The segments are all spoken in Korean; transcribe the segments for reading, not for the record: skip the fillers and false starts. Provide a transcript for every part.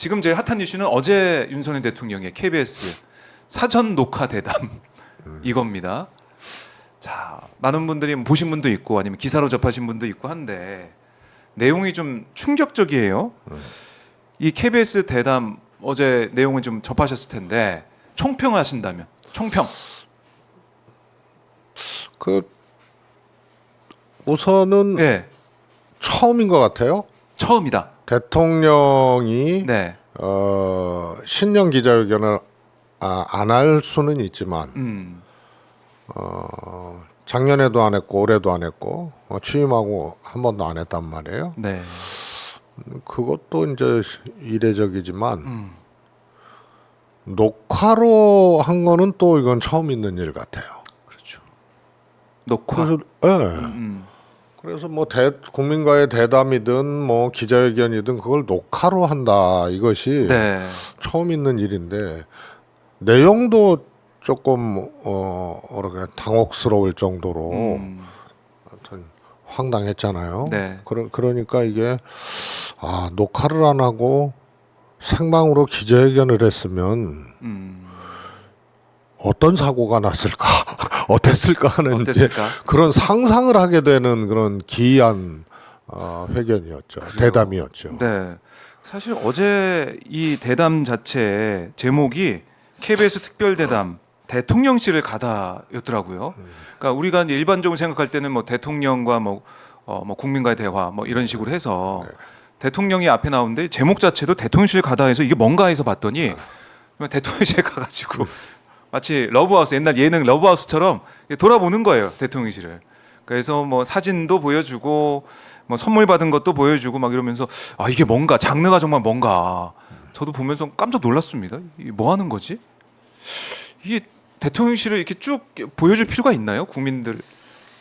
지금 제일 핫한 이슈는 어제 윤석열 대통령의 KBS 사전 녹화 대담 이겁니다. 자, 많은 분들이 보신 분도 있고 아니면 기사로 접하신 분도 있고 한데 내용이 좀 충격적이에요. 이 KBS 대담 어제 내용을 좀 접하셨을 텐데 총평을 하신다면 총평. 그 우선은 네, 처음인 것 같아요. 처음이다. 대통령이 네, 신년 기자회견을 안 할 수는 있지만 작년에도 안 했고 올해도 안 했고 취임하고 한 번도 안 했단 말이에요. 네, 그것도 이제 이례적이지만 녹화로 한 거는 또 이건 처음 있는 일 같아요. 그렇죠. 녹화. 그래서, 그래서 뭐 국민과의 대담이든 뭐 기자회견이든 그걸 녹화로 한다 이것이 네, 처음 있는 일인데 내용도 조금 뭐랄까 당혹스러울 정도로 하여튼 황당했잖아요. 네. 그러니까 이게 녹화를 안 하고 생방으로 기자회견을 했으면 어떤 사고가 났을까, 어땠을까 하는 어땠을까? 그런 상상을 하게 되는 그런 기이한 회견이었죠. 대담이었죠. 네. 사실 어제 이 대담 자체의 제목이 KBS 특별 대담 대통령실을 가다였더라고요. 그러니까 우리가 이제 일반적으로 생각할 때는 뭐 대통령과 뭐 국민과의 대화 뭐 이런 식으로 해서 대통령이 앞에 나오는데 제목 자체도 대통령실 가다 해서 이게 뭔가 해서 봤더니 대통령실에 가가지고 마치 러브하우스 옛날 예능 러브하우스처럼 돌아보는 거예요 대통령실을. 그래서 뭐 사진도 보여주고 뭐 선물 받은 것도 보여주고 막 이러면서 이게 뭔가 장르가 정말 뭔가 저도 보면서 깜짝 놀랐습니다. 이게 뭐 하는 거지? 이게 대통령실을 이렇게 쭉 보여줄 필요가 있나요? 국민들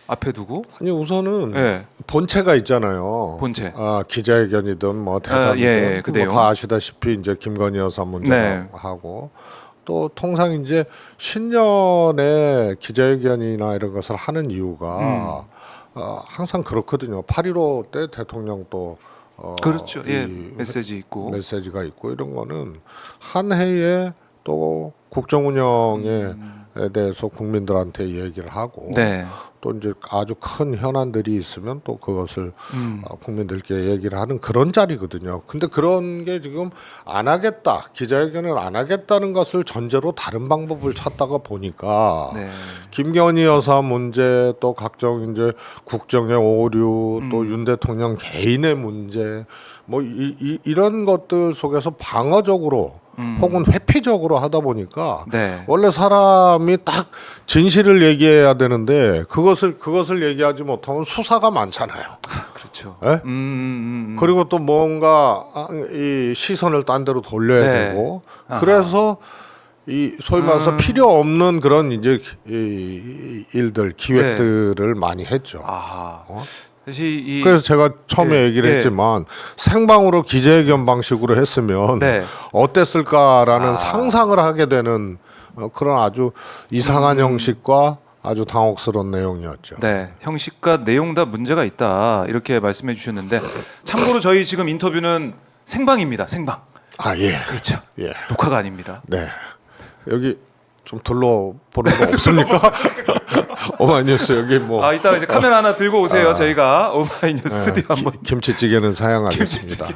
앞에 두고? 아니 우선은 네. 본체가 있잖아요. 본체. 기자회견이든 뭐 대담이든 예, 그 내용. 뭐 다 아시다시피 이제 김건희 여사 네. 문제하고 또 통상 이제 신년에 기자회견이나 이런 것을 하는 이유가 항상 그렇거든요. 8.15 때 대통령 또 그렇죠. 예, 이 메시지 있고. 메시지가 있고 이런 거는 한 해에 또 국정 운영에 대해서 국민들한테 얘기를 하고 네. 또 이제 아주 큰 현안들이 있으면 또 그것을 국민들께 얘기를 하는 그런 자리거든요. 근데 그런 게 지금 안 하겠다, 기자회견을 안 하겠다는 것을 전제로 다른 방법을 찾다가 보니까 네. 김건희 여사 문제 또 각종 이제 국정의 오류 또 윤 대통령 개인의 문제 뭐 이런 것들 속에서 방어적으로 혹은 회피적으로 하다 보니까 네. 원래 사람이 딱 진실을 얘기해야 되는데 그것을 얘기하지 못하면 수사가 많잖아요. 그렇죠. 예? 그리고 또 뭔가 이 시선을 딴 데로 돌려야 네. 되고 그래서 이 소위 말해서 필요 없는 그런 이제 이 일들 기획들을 많이 했죠. 아하. 사실 그래서 제가 처음에 예, 얘기를 예. 했지만 생방으로 기자회견 방식으로 했으면 네. 어땠을까라는 상상을 하게 되는 그런 아주 이상한 형식과 아주 당혹스러운 내용이었죠. 네, 형식과 내용 다 문제가 있다 이렇게 말씀해 주셨는데 참고로 저희 지금 인터뷰는 생방입니다. 생방. 예. 그렇죠. 예. 녹화가 아닙니다. 네. 여기 좀 둘러보는 거 없습니까? 오마이뉴스 여기 뭐 이따 이제 카메라 하나 들고 오세요. 저희가 오마이뉴스 스튜디오 한번. 김치찌개는 사양하겠습니다.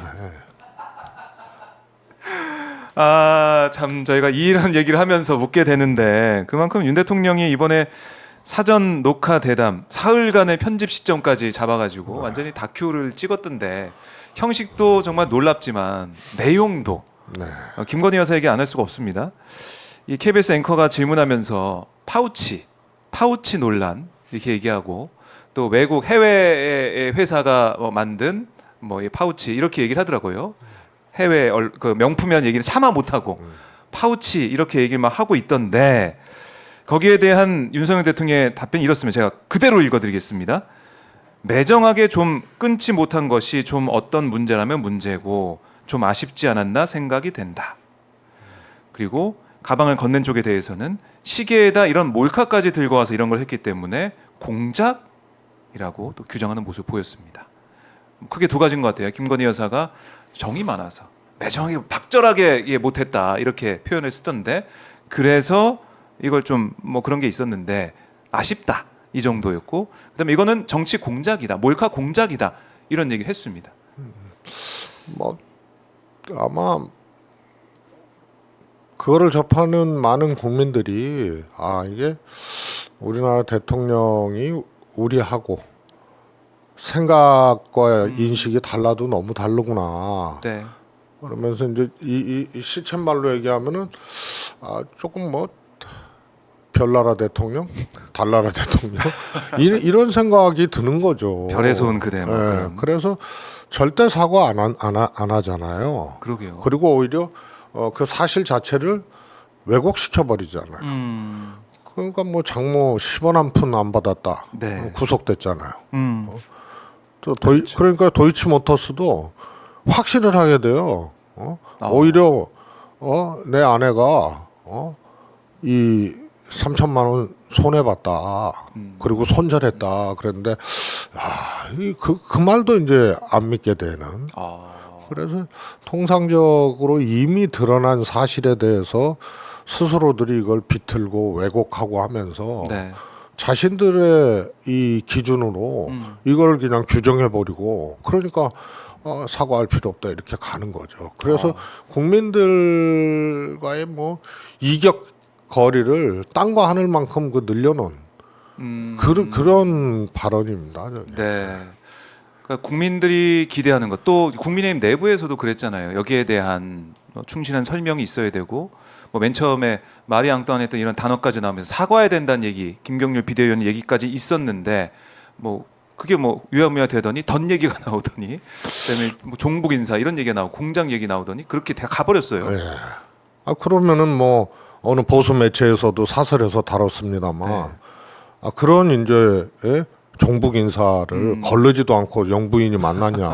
참 저희가 이런 얘기를 하면서 묻게 되는데 그만큼 윤 대통령이 이번에 사전 녹화 대담 사흘간의 편집 시점까지 잡아가지고 완전히 다큐를 찍었던데 형식도 정말 놀랍지만 내용도 네. 김건희 여사 얘기 안 할 수가 없습니다. 이 KBS 앵커가 질문하면서 파우치 논란 이렇게 얘기하고 또 외국 해외의 회사가 만든 뭐 이 파우치 이렇게 얘기를 하더라고요. 해외 그 명품이라는 얘기는 차마 못하고 파우치 이렇게 얘기를 막 하고 있던데 거기에 대한 윤석열 대통령의 답변이 이렇습니다. 제가 그대로 읽어드리겠습니다. 매정하게 좀 끊지 못한 것이 좀 어떤 문제라면 문제고 좀 아쉽지 않았나 생각이 된다. 그리고 가방을 건넨 쪽에 대해서는 시계에다 이런 몰카까지 들고 와서 이런 걸 했기 때문에 공작이라고 또 규정하는 모습을 보였습니다. 크게 두 가지인 것 같아요. 김건희 여사가 정이 많아서 매정하게 박절하게 못했다 이렇게 표현을 쓰던데 그래서 이걸 좀 뭐 그런 게 있었는데 아쉽다 이 정도였고 그다음에 이거는 정치 공작이다 몰카 공작이다 이런 얘기를 했습니다. 뭐 아마 그거를 접하는 많은 국민들이 이게 우리나라 대통령이 우리하고 생각과 인식이 달라도 너무 다르구나. 네. 그러면서 이제 이 시쳇말로 얘기하면은 조금 뭐 별나라 대통령, 달나라 대통령 이런 생각이 드는 거죠. 별에서 온 그대. 뭐 그런. 그래서 절대 사과 안 하잖아요. 그러게요. 그리고 오히려 그 사실 자체를 왜곡시켜 버리잖아요. 그러니까 뭐 장모 10원 한 푼 안 받았다. 네. 구속됐잖아요. 또 그러니까 도이치모터스도 확신을 하게 돼요. 오히려 내 아내가 이 3천만 원 손해 봤다. 그리고 손절했다. 그랬는데 그 말도 이제 안 믿게 되는. 그래서 통상적으로 이미 드러난 사실에 대해서 스스로들이 이걸 비틀고 왜곡하고 하면서 네. 자신들의 이 기준으로 이걸 그냥 규정해 버리고 그러니까 사과할 필요 없다 이렇게 가는 거죠. 그래서 국민들과의 뭐 이격 거리를 땅과 하늘만큼 늘려놓은 그런 발언입니다. 저게. 네. 그러니까 국민들이 기대하는 것, 또 국민의힘 내부에서도 그랬잖아요. 여기에 대한 충실한 설명이 있어야 되고, 뭐 맨 처음에 마리 앙뚜아네트 이런 단어까지 나오면서 사과해야 된다는 얘기, 김경률 비대위원 얘기까지 있었는데, 뭐 그게 뭐 유야무야 되더니 던 얘기가 나오더니, 그다음에 뭐 종북 인사 이런 얘기가 나오고 공장 얘기 나오더니 그렇게 다 가버렸어요. 예. 그러면은 뭐 어느 보수 매체에서도 사설에서 다뤘습니다만, 네. 그런 이제 종북 인사를 걸르지도 않고 영부인이 만났냐,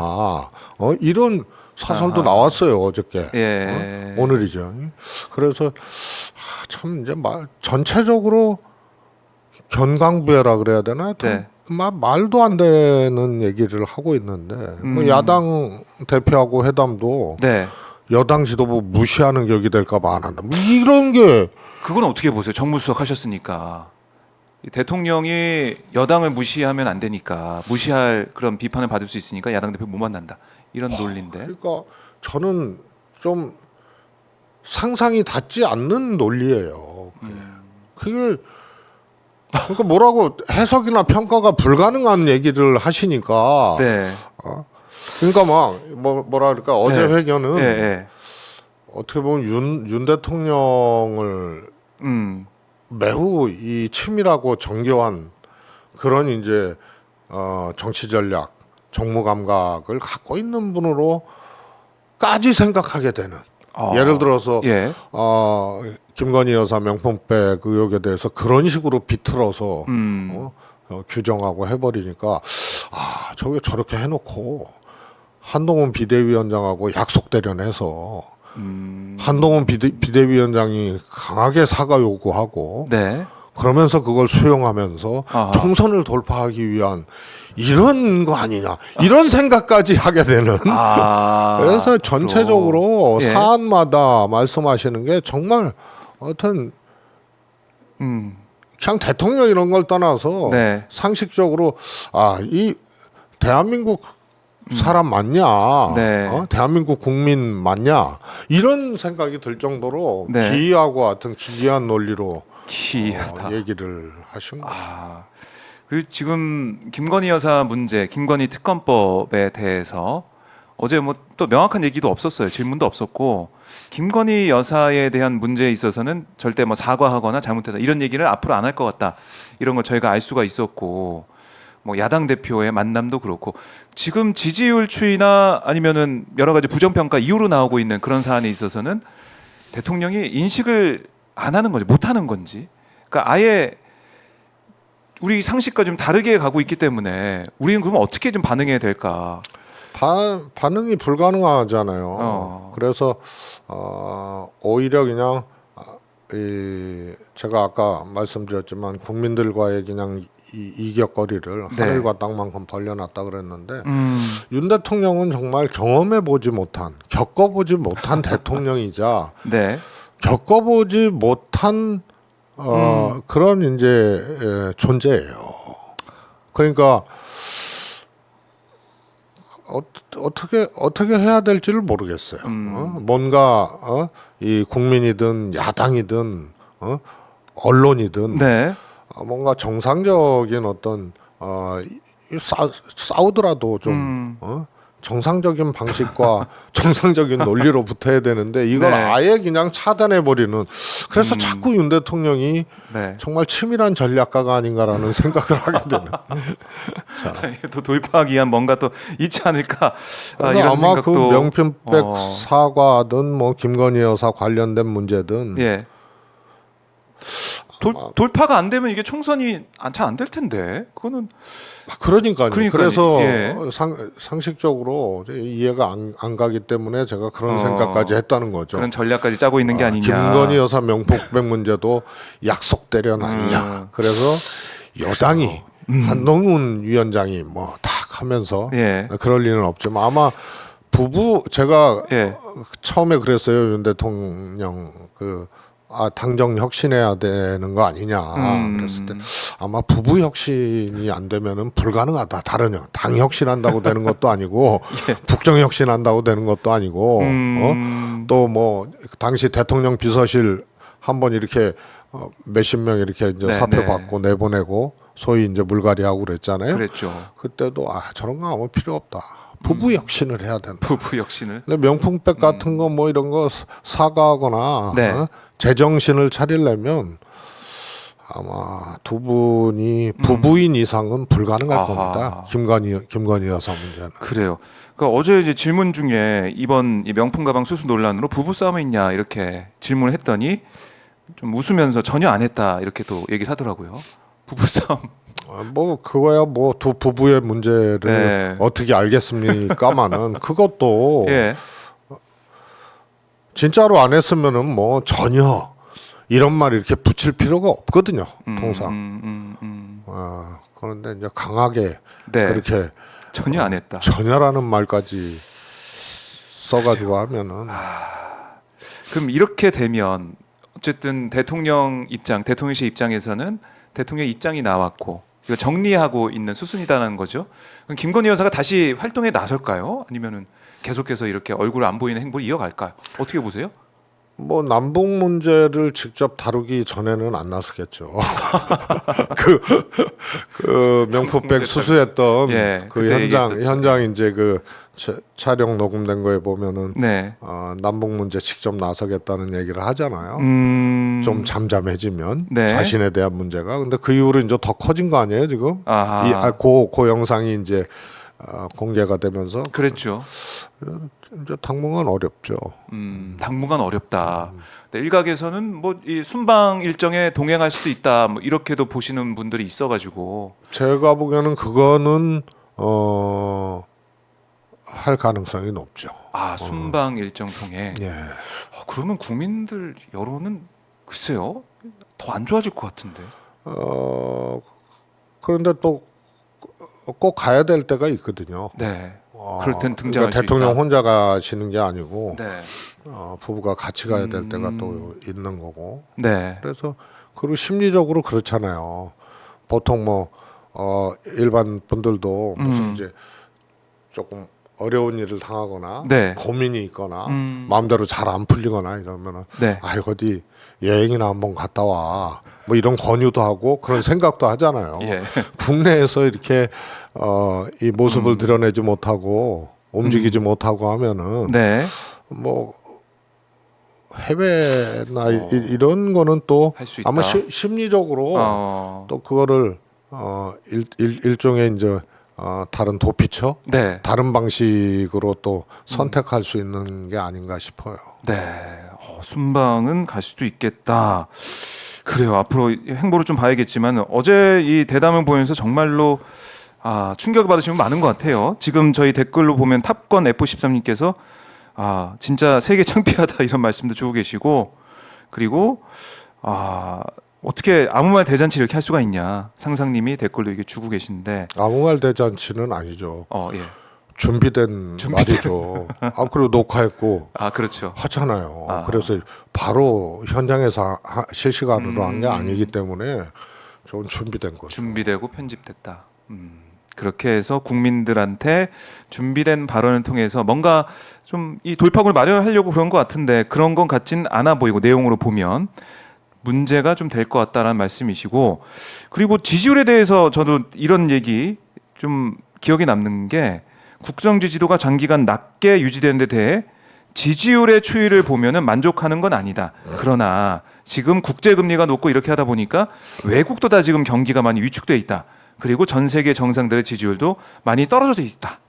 이런 사설도 나왔어요 어저께. 예. 오늘이죠. 그래서 참 이제 전체적으로 견강부회라 그래야 되나? 네. 말도 안 되는 얘기를 하고 있는데 뭐 야당 대표하고 회담도 네. 여당 지도부 무시하는 격이 될까봐 안 한다. 뭐 이런 게 그건 어떻게 보세요? 정무수석 하셨으니까. 이 대통령이 여당을 무시하면 안 되니까 무시할 그런 비판을 받을 수 있으니까 야당 대표 못 만난다 이런 논리인데. 그러니까 저는 좀 상상이 닿지 않는 논리예요. 그게 그러니까 뭐라고 해석이나 평가가 불가능한 얘기를 하시니까. 네. 그러니까 뭐라 그럴까 어제 네. 회견은 네. 어떻게 보면 윤 대통령을 매우 이 치밀하고 정교한 그런 이제 정치 전략, 정무 감각을 갖고 있는 분으로까지 생각하게 되는. 예를 들어서 예. 김건희 여사 명품백 의혹에 대해서 그런 식으로 비틀어서 규정하고 해버리니까 저게 저렇게 해놓고 한동훈 비대위원장하고 약속 대련해서 한동훈 비대위원장이 강하게 사과 요구하고 네. 그러면서 그걸 수용하면서 총선을 돌파하기 위한 이런 거 아니냐 이런 생각까지 하게 되는. 그래서 전체적으로 예. 사안마다 말씀하시는 게 정말 어떤 그냥 대통령 이런 걸 떠나서 네. 상식적으로 이 대한민국 사람 맞냐, 네. 대한민국 국민 맞냐 이런 생각이 들 정도로 네. 기이하고 같은 기이한 논리로 기이하다. 얘기를 하신 거죠. 그리고 지금 김건희 여사 문제, 김건희 특검법에 대해서 어제 뭐 또 명확한 얘기도 없었어요. 질문도 없었고 김건희 여사에 대한 문제에 있어서는 절대 뭐 사과하거나 잘못했다 이런 얘기를 앞으로 안 할 것 같다 이런 걸 저희가 알 수가 있었고 뭐 야당 대표의 만남도 그렇고 지금 지지율 추이나 아니면은 여러 가지 부정평가 이후로 나오고 있는 그런 사안에 있어서는 대통령이 인식을 안 하는 건지 못 하는 건지 그러니까 아예 우리 상식과 좀 다르게 가고 있기 때문에 우리는 그러면 어떻게 좀 반응해야 될까? 반응이 불가능하잖아요. 그래서 오히려 그냥 제가 아까 말씀드렸지만 국민들과의 그냥 이격거리를 네. 하늘과 땅만큼 벌려놨다 그랬는데 윤 대통령은 정말 경험해 보지 못한, 겪어보지 못한 대통령이자 네. 겪어보지 못한 그런 존재예요. 그러니까 어떻게 해야 될지를 모르겠어요. 뭔가 이 국민이든 야당이든 언론이든 네. 뭔가 정상적인 어떤 싸우더라도 좀 정상적인 방식과 정상적인 논리로 붙어야 되는데 이걸 네. 아예 그냥 차단해 버리는. 그래서 자꾸 윤 대통령이 네. 정말 치밀한 전략가가 아닌가라는 생각을 하게 되는. 자, 또 돌파하기 위한 뭔가 또 있지 않을까 그래서 이런 아마 생각도 그 명품백 사과든 뭐 김건희 여사 관련된 문제든 예. 돌파가 안 되면 이게 총선이 잘 안 될 텐데 그거는 그러니까요. 그러니까요. 그래서 예. 상식적으로 이해가 안 가기 때문에 제가 그런 생각까지 했다는 거죠. 그런 전략까지 짜고 있는 게 아니냐. 김건희 여사 명품백 문제도 약속 대련 아니냐. 그래서 여당이 한동훈 위원장이 뭐 탁 하면서 예. 그럴 리는 없지만 아마 부부 제가 예. 처음에 그랬어요. 윤 대통령 당정 혁신해야 되는 거 아니냐 그랬을 때 아마 부부 혁신이 안 되면은 불가능하다. 다른 당 혁신한다고 되는 것도 아니고 예. 국정 혁신한다고 되는 것도 아니고 또 뭐 당시 대통령 비서실 한번 이렇게 몇십 명 이렇게 이제 네, 사표 네. 받고 내보내고 소위 이제 물갈이하고 그랬잖아요. 그랬죠. 그때도 저런 거 아무 필요 없다. 부부 혁신을 해야 된다. 부부 혁신을. 근데 명품백 같은 거 뭐 이런 거 사과하거나 네. 제정신을 차리려면 아마 두 분이 부부인 이상은 불가능할 아하. 겁니다. 김건희 여사 문제는. 그래요. 그러니까 어제 이제 질문 중에 이번 이 명품 가방 수수 논란으로 부부 싸움이 있냐 이렇게 질문을 했더니 좀 웃으면서 전혀 안 했다 이렇게 또 얘기를 하더라고요. 부부 싸움. 뭐 그거야 뭐 두 부부의 문제를 네. 어떻게 알겠습니까마는 그것도 예. 진짜로 안 했으면은 뭐 전혀 이런 말 이렇게 붙일 필요가 없거든요. 통상. 그런데 이제 강하게 네. 그렇게 전혀 안 했다. 전혀라는 말까지 써가지고 하면은 그럼 이렇게 되면 어쨌든 대통령실 입장에서는 대통령 입장이 나왔고 이거 정리하고 있는 수순이다라는 거죠. 그럼 김건희 여사가 다시 활동에 나설까요? 아니면은 계속해서 이렇게 얼굴 안 보이는 행보를 이어갈까요? 어떻게 보세요? 뭐 남북 문제를 직접 다루기 전에는 안 나서겠죠. 그 명품백 수수했던 예, 그 그때 얘기했었죠. 현장 이제 그 촬영 녹음된 거에 보면은 네. 남북 문제 직접 나서겠다는 얘기를 하잖아요. 좀 잠잠해지면 네. 자신에 대한 문제가. 근데 그 이후로 이제 더 커진 거 아니에요 지금? 아하. 그 영상이 이제 공개가 되면서 그랬죠. 이제 당분간 어렵죠. 당분간 어렵다. 네, 일각에서는 뭐 이 순방 일정에 동행할 수도 있다. 뭐 이렇게도 보시는 분들이 있어가지고. 제가 보기에는 그거는 할 가능성이 높죠. 순방 일정 동행. 예. 그러면 국민들 여론은 글쎄요 더 안 좋아질 것 같은데. 그런데 또 꼭 가야 될 때가 있거든요. 네. 그럴 땐 등장할 그러니까 수 대통령 있다. 혼자 가시는 게 아니고 네. 부부가 같이 가야 될 때가 또 있는 거고. 네. 그래서 그리고 심리적으로 그렇잖아요. 보통 뭐 일반 분들도 무슨 이제 조금 어려운 일을 당하거나 네. 고민이 있거나 마음대로 잘 안 풀리거나 이러면은 네. 어디 여행이나 한번 갔다 와. 뭐 이런 권유도 하고 그런 생각도 하잖아요. 예. 국내에서 이렇게 이 모습을 드러내지 못하고 움직이지 못하고 하면은 네. 뭐 해외나 이런 거는 또 할수 있다. 아마 심리적으로 또 그거를 일종의 이제 다른 도피처, 네. 다른 방식으로 또 선택할 수 있는 게 아닌가 싶어요. 네. 순방은 갈 수도 있겠다. 그래요. 앞으로 행보를 좀 봐야겠지만 어제 이 대담을 보면서 정말로 충격을 받으신 분 많은 것 같아요. 지금 저희 댓글로 보면 탑건 F13님께서 진짜 세계 창피하다 이런 말씀도 주고 계시고 그리고 어떻게 아무 말 대잔치 이렇게 할 수가 있냐. 상상님이 댓글도 이게 주고 계신데 아무 말 대잔치는 아니죠. 예. 준비된 말이죠. 그리고 녹화했고 그렇죠. 하잖아요. 그래서 바로 현장에서 실시간으로 한 게 아니기 때문에 좀 준비된 거죠. 준비되고 편집됐다. 그렇게 해서 국민들한테 준비된 발언을 통해서 뭔가 좀 이 돌파구를 마련하려고 그런 것 같은데 그런 건 같진 않아 보이고 내용으로 보면 문제가 좀 될 것 같다라는 말씀이시고, 그리고 지지율에 대해서 저도 이런 얘기 좀 기억에 남는 게 국정 지지도가 장기간 낮게 유지되는 데 대해 지지율의 추이를 보면은 만족하는 건 아니다. 그러나 지금 국제 금리가 높고 이렇게 하다 보니까 외국도 다 지금 경기가 많이 위축돼 있다. 그리고 전 세계 정상들의 지지율도 많이 떨어져 있다.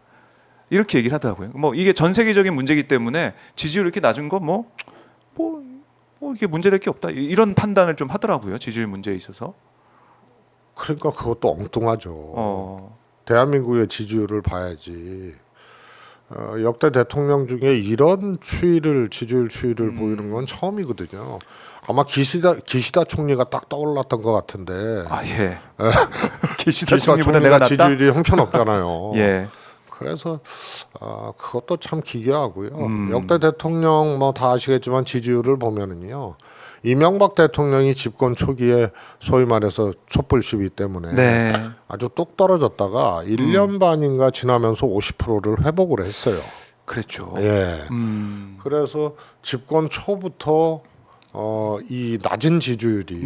이렇게 얘기를 하더라고요. 뭐 이게 전 세계적인 문제이기 때문에 지지율 이렇게 낮은 거 뭐 이게 문제될 게 없다. 이런 판단을 좀 하더라고요. 지지율 문제에 있어서. 그러니까 그것도 엉뚱하죠. 대한민국의 지지율을 봐야지. 역대 대통령 중에 이런 지지율 추이를 보이는 건 처음이거든요. 아마 기시다 총리가 딱 떠올랐던 것 같은데. 예. 기시다 총리보다 내가 낫다. 지지율이 형편없잖아요. 예. 그래서 그것도 참 기괴하고요. 역대 대통령 뭐 다 아시겠지만 지지율을 보면은요. 이명박 대통령이 집권 초기에 소위 말해서 촛불 시위 때문에 아주 뚝 떨어졌다가 1년 반인가 지나면서 50%를 회복을 했어요. 그랬죠. 예. 그래서 집권 초부터 이 낮은 지지율이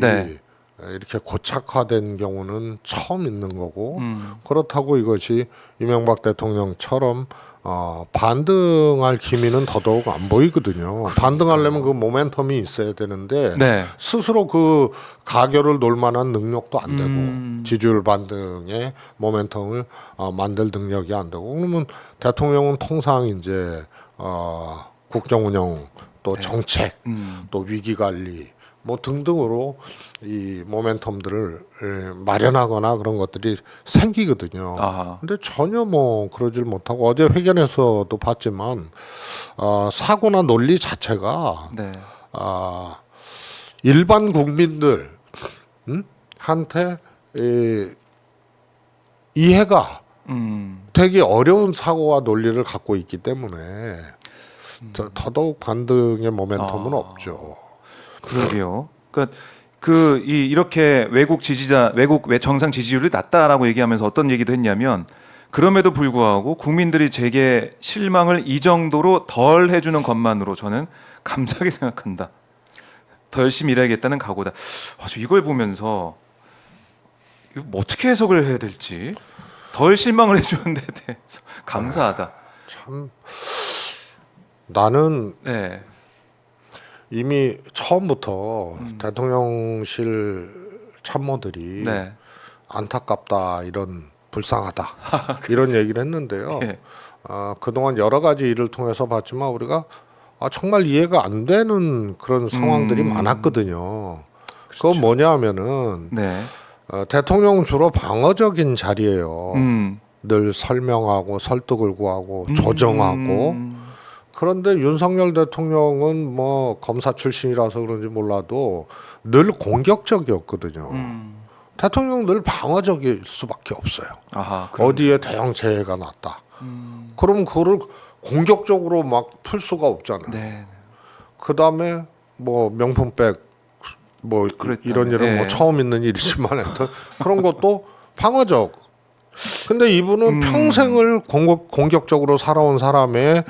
이렇게 고착화된 경우는 처음 있는 거고 그렇다고 이것이 이명박 대통령처럼 반등할 기미는 더더욱 안 보이거든요. 반등하려면 그 모멘텀이 있어야 되는데 스스로 그 가결을 놓을 만한 능력도 안 되고 지지율 반등의 모멘텀을 만들 능력이 안 되고, 그러면 대통령은 통상 이제 국정 운영 또 정책 또 위기 관리 뭐 등등으로 이 모멘텀들을 마련하거나 그런 것들이 생기거든요. 근데 전혀 뭐 그러질 못하고 어제 회견에서도 봤지만 사고나 논리 자체가 일반 국민들 한테 이해가 되게 어려운 사고와 논리를 갖고 있기 때문에 더더욱 반등의 모멘텀은 없죠. 그러게요. 그러니까 이렇게 외국 정상 지지율이 낮다라고 얘기하면서 어떤 얘기도 했냐면, 그럼에도 불구하고 국민들이 제게 실망을 이 정도로 덜 해주는 것만으로 저는 감사하게 생각한다. 더 열심히 일해야겠다는 각오다. 이걸 보면서 이거 뭐 어떻게 해석을 해야 될지, 덜 실망을 해주는 데 대해서 감사하다. 참 나는 이미 처음부터 대통령실 참모들이 안타깝다, 이런 불쌍하다 이런 얘기를 했는데요. 그동안 여러 가지 일을 통해서 봤지만 우리가 정말 이해가 안 되는 그런 상황들이 많았거든요. 그건 뭐냐 하면은 대통령은 주로 방어적인 자리예요. 늘 설명하고 설득을 구하고 조정하고. 그런데 윤석열 대통령은 뭐 검사 출신이라서 그런지 몰라도 늘 공격적이었거든요. 대통령은 늘 방어적일 수밖에 없어요. 어디에 대형 재해가 났다. 그럼 그거를 공격적으로 막 풀 수가 없잖아요. 그다음에 뭐 명품백 뭐 이런 뭐 처음 있는 일이지만 하여튼 그런 것도 방어적. 근데 이분은 평생을 공격적으로 살아온 사람의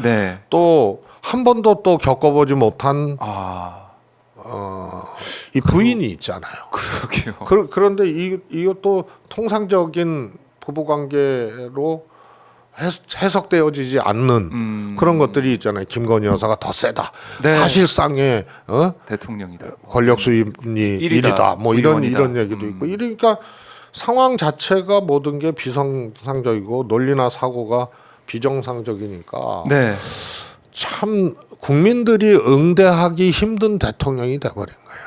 또 한 번도 또 겪어보지 못한 이 부인이 있잖아요. 그러게요. 그런데 이것도 통상적인 부부관계로 해석되어지지 않는 그런 것들이 있잖아요. 김건희 여사가 더 세다. 사실상의 대통령이다. 권력 수입이 1위다. 뭐 이런 얘기도 있고. 이러니까 상황 자체가 모든 게 비정상적이고 논리나 사고가 비정상적이니까 참 국민들이 응대하기 힘든 대통령이 돼버린 거예요.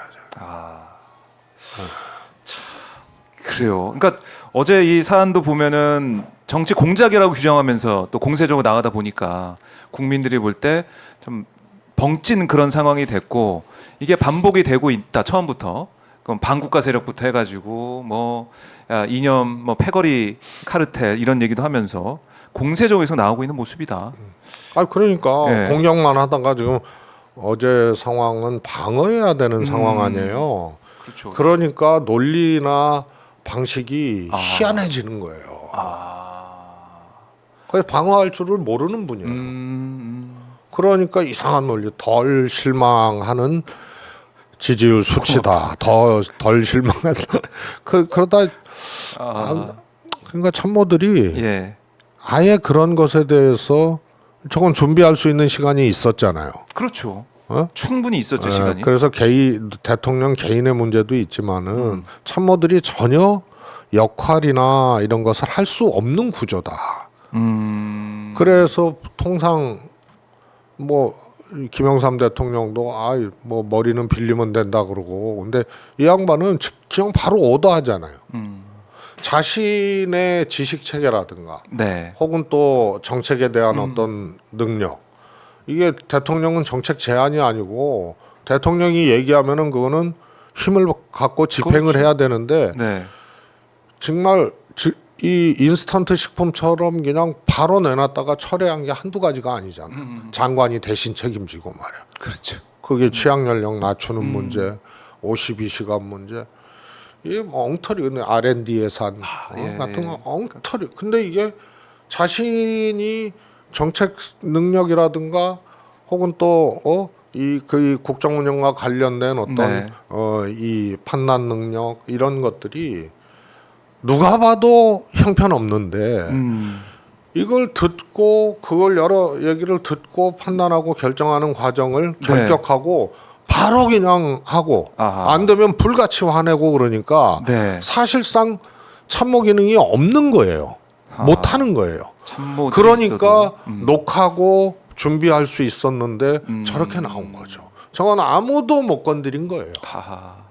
그래요. 그러니까 어제 이 사안도 보면은 정치 공작이라고 규정하면서 또 공세적으로 나가다 보니까 국민들이 볼 때 좀 벙찐 그런 상황이 됐고 이게 반복이 되고 있다 처음부터. 그럼 반국가 세력부터 해가지고 뭐 이념 뭐 패거리 카르텔 이런 얘기도 하면서 공세적에서 나오고 있는 모습이다. 아 그러니까 예. 공격만 하다가 지금 어제 상황은 방어해야 되는 상황 아니에요. 그렇죠. 그러니까 논리나 방식이 아. 희한해지는 거예요. 아. 그래서 방어할 줄을 모르는 분이에요. 그러니까 이상한 논리, 덜 실망하는 지지율 수치다. 덜 실망한다. 그러다 그러니까 참모들이 예. 아예 그런 것에 대해서 저건 준비할 수 있는 시간이 있었잖아요. 그렇죠. 어? 충분히 있었죠 시간이. 그래서 대통령 개인의 문제도 있지만은 참모들이 전혀 역할이나 이런 것을 할 수 없는 구조다. 그래서 통상 뭐 김영삼 대통령도 뭐 머리는 빌리면 된다 그러고 근데 이 양반은 그냥 바로 오더하잖아요. 자신의 지식 체계라든가 네. 혹은 또 정책에 대한 어떤 능력 이게 대통령은 정책 제안이 아니고 대통령이 얘기하면은 그거는 힘을 갖고 집행을 그렇죠. 해야 되는데 네. 정말 이 인스턴트 식품처럼 그냥 바로 내놨다가 철회한 게 한두 가지가 아니잖아. 장관이 대신 책임지고 말이야. 그렇죠. 그게 취약 연령 낮추는 문제, 52시간 문제. 이게 뭐 엉터리 근데 R&D 예산 예. 같은 거 엉터리. 근데 이게 자신이 정책 능력이라든가 혹은 또 그 국정 운영과 관련된 어떤 네. 이 판단 능력 이런 것들이 누가 봐도 형편없는데 이걸 듣고 그걸 여러 얘기를 듣고 판단하고 결정하는 과정을 네. 결격하고 바로 그냥 하고 아하. 안 되면 불같이 화내고 그러니까 네. 사실상 참모 기능이 없는 거예요. 못 하는 거예요. 참모 그러니까 녹하고 준비할 수 있었는데 저렇게 나온 거죠. 저건 아무도 못 건드린 거예요. 하하.